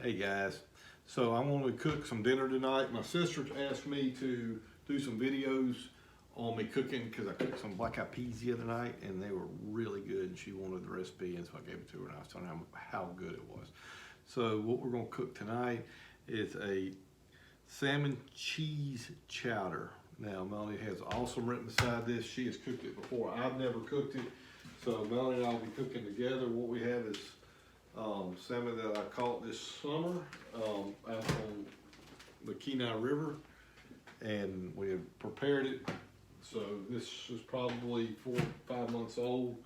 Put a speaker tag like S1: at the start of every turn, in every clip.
S1: Hey guys, so I want to cook some dinner tonight. My sister asked me to do some videos on me cooking because I cooked some black eyed peas the other night and they were really good, and she wanted the recipe, and so I gave it to her and I was telling her how good it was. So what we're going to cook tonight is a salmon cheese chowder. Now Melanie has awesome written beside this. She has cooked it before. I've never cooked it. So Melanie and I will be cooking together. What we have is salmon that I caught this summer out on the Kenai River, and we have prepared it. So this is probably 4 or 5 months old,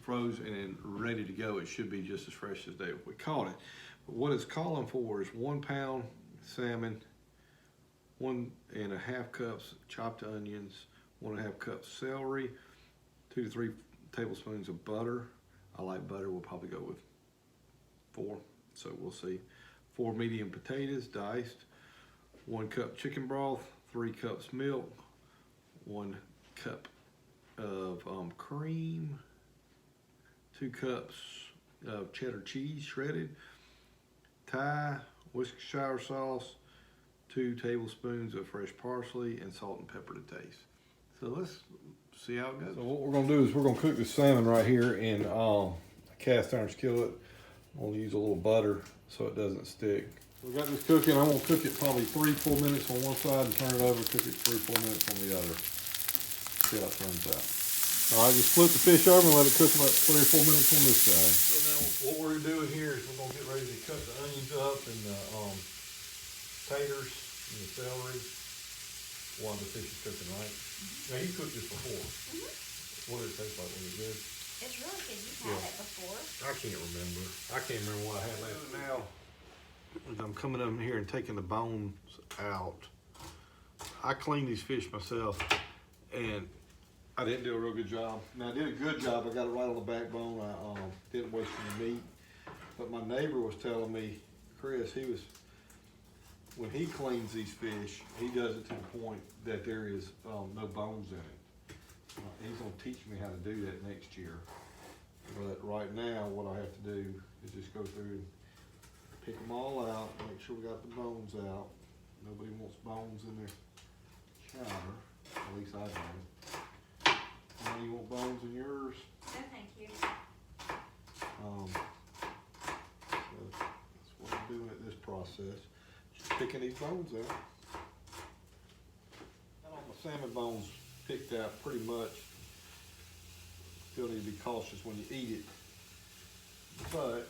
S1: frozen and ready to go. It should be just as fresh as day we caught it. But what it's calling for is 1 pound salmon, 1.5 cups chopped onions, 1.5 cups celery, 2 to 3 tablespoons of butter. I like butter. We'll probably go with 4, so we'll see. 4 medium potatoes diced, 1 cup chicken broth, 3 cups milk, 1 cup of cream, 2 cups of cheddar cheese shredded, Thai Worcestershire sauce, 2 tablespoons of fresh parsley, and salt and pepper to taste. So let's see how it goes. So what we're gonna do is we're gonna cook this salmon right here in a cast iron skillet. We'll use a little butter so it doesn't stick. We got this cooking. I'm gonna cook it probably 3 or 4 minutes on one side and turn it over, cook it 3 or 4 minutes on the other. See how it turns out. All right, just flip the fish over and let it cook about 3 or 4 minutes on this side. So now what we're doing here is we're gonna get ready to cut the onions up and the taters and the celery while the fish is cooking, right? Now you cooked this before. What did it taste like when you did?
S2: It's really good. You've had it before.
S1: I can't remember. I can't remember what I had last. Now, as I'm coming up here and taking the bones out, I cleaned these fish myself, and I didn't do a real good job. Now, I did a good job. I got it right on the backbone. I didn't waste any meat. But my neighbor was telling me, Chris, when he cleans these fish, he does it to the point that there is no bones in it. He's gonna teach me how to do that next year. But right now, what I have to do is just go through and pick them all out, make sure we got the bones out. Nobody wants bones in their chowder, at least I don't. Now you want bones in yours?
S2: No, thank you.
S1: So that's what I'm doing at this process. Just picking these bones out. Got all my salmon bones picked out pretty much. Still need to be cautious when you eat it, but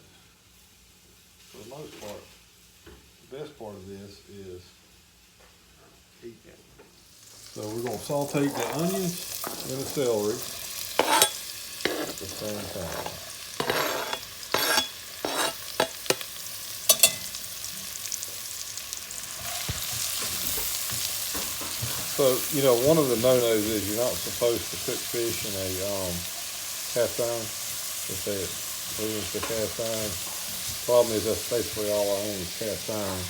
S1: for the most part, the best part of this is eating it. So we're going to saute the onions and the celery at the same time. So, you know, one of the no-nos is you're not supposed to cook fish in a cast iron. They say it ruins the cast iron. Problem is that's basically all I own is cast iron.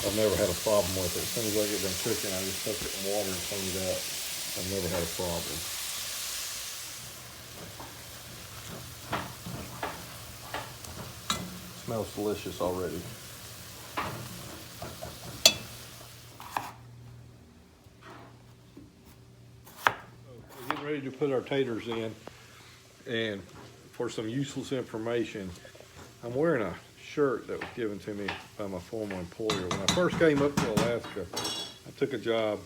S1: I've never had a problem with it. As soon as I get done cooking, I just soak it in water and clean it up. I've never had a problem. Smells delicious already. We're getting ready to put our taters in, and for some useless information, I'm wearing a shirt that was given to me by my former employer. When I first came up to Alaska, I took a job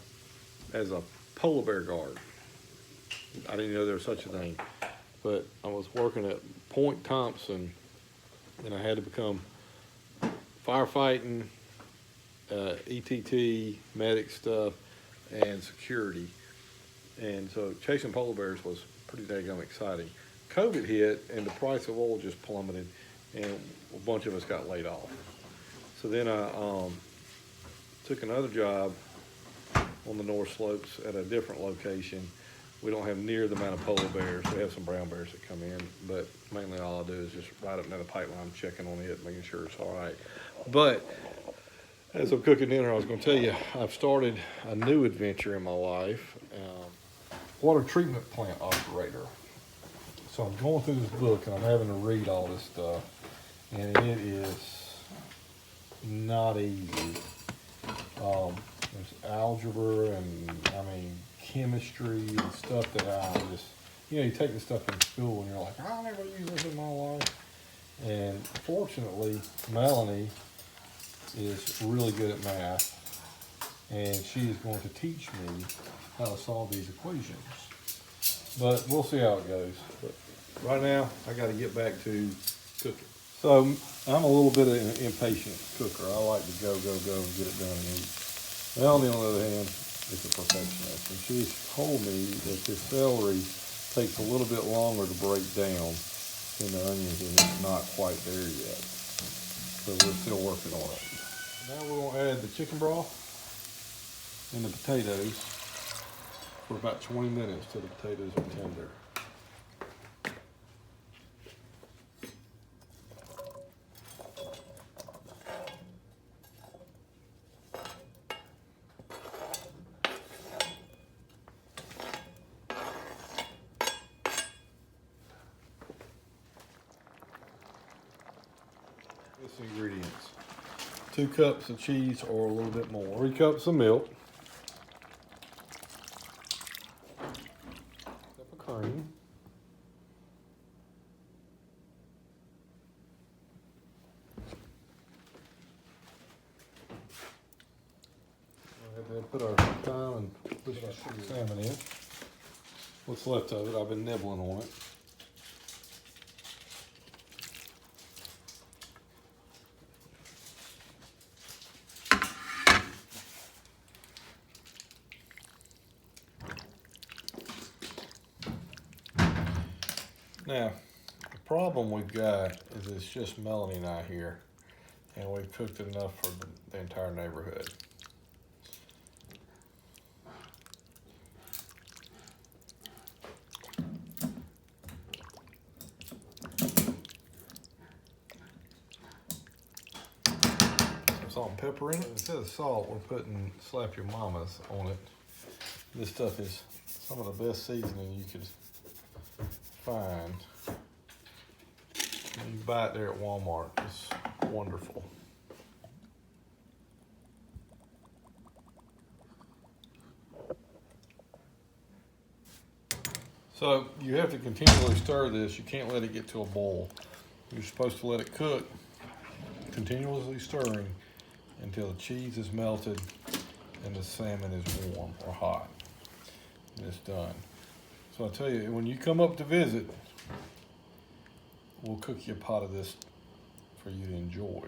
S1: as a polar bear guard. I didn't know there was such a thing, but I was working at Point Thompson, and I had to become firefighting, ETT, medic stuff, and security. And so chasing polar bears was pretty daggone exciting. COVID hit and the price of oil just plummeted, and a bunch of us got laid off. So then I took another job on the North Slopes at a different location. We don't have near the amount of polar bears. We have some brown bears that come in, but mainly all I do is just ride up near the pipeline, checking on it, making sure it's all right. But as I'm cooking dinner, I was going to tell you, I've started a new adventure in my life, water treatment plant operator. So I'm going through this book and I'm having to read all this stuff, and it is not easy. There's algebra and, chemistry and stuff that I just, you take the stuff in school and you're like, I'll never use this in my life. And fortunately, Melanie is really good at math, and she is going to teach me how to solve these equations. But we'll see how it goes. But right now, I got to get back to cooking. So I'm a little bit of an impatient cooker. I like to go, and get it done and eat. Melanie, on the other hand, is a perfectionist, and she's told me that this celery takes a little bit longer to break down than the onions, and it's not quite there yet. So we're still working on it. Now we're gonna add the chicken broth and the potatoes for about 20 minutes till the potatoes are tender. Ingredients: 2 cups of cheese or a little bit more, 3 cups of milk, a cup of cream, we'll put our thyme and put our salmon in. What's left of it, I've been nibbling on it. Now, the problem we've got is it's just Melanie and I here, and we've cooked enough for the entire neighborhood. Some salt and pepper in it. Instead of salt, we're putting Slap Your Mamas on it. This stuff is some of the best seasoning you could find. You can buy it there at Walmart. It's wonderful. So you have to continually stir this. You can't let it get to a boil. You're supposed to let it cook, continuously stirring until the cheese is melted and the salmon is warm or hot. And it's done. So I tell you, when you come up to visit, we'll cook you a pot of this for you to enjoy.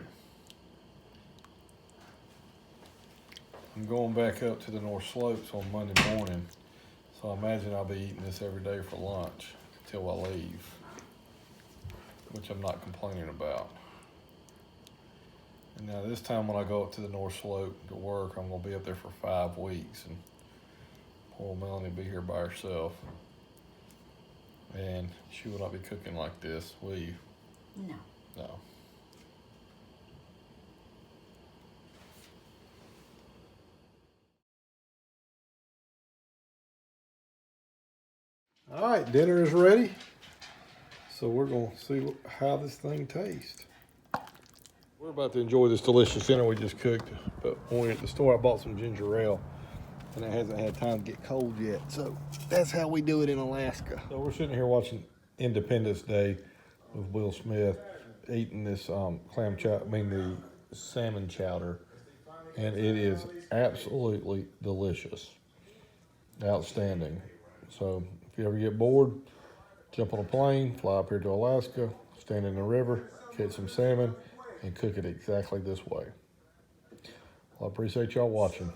S1: I'm going back up to the North Slopes on Monday morning, so I imagine I'll be eating this every day for lunch until I leave, which I'm not complaining about. And now this time when I go up to the North Slope to work, I'm gonna be up there for 5 weeks, and poor Melanie will be here by herself. And she will not be cooking like this, will you?
S2: No.
S1: No. All right, dinner is ready. So we're gonna see how this thing tastes. We're about to enjoy this delicious dinner we just cooked, but when we were at the store, I bought some ginger ale, and it hasn't had time to get cold yet. So that's how we do it in Alaska. So we're sitting here watching Independence Day with Will Smith, eating this the salmon chowder, and it is absolutely delicious, outstanding. So if you ever get bored, jump on a plane, fly up here to Alaska, stand in the river, catch some salmon, and cook it exactly this way. Well, I appreciate y'all watching.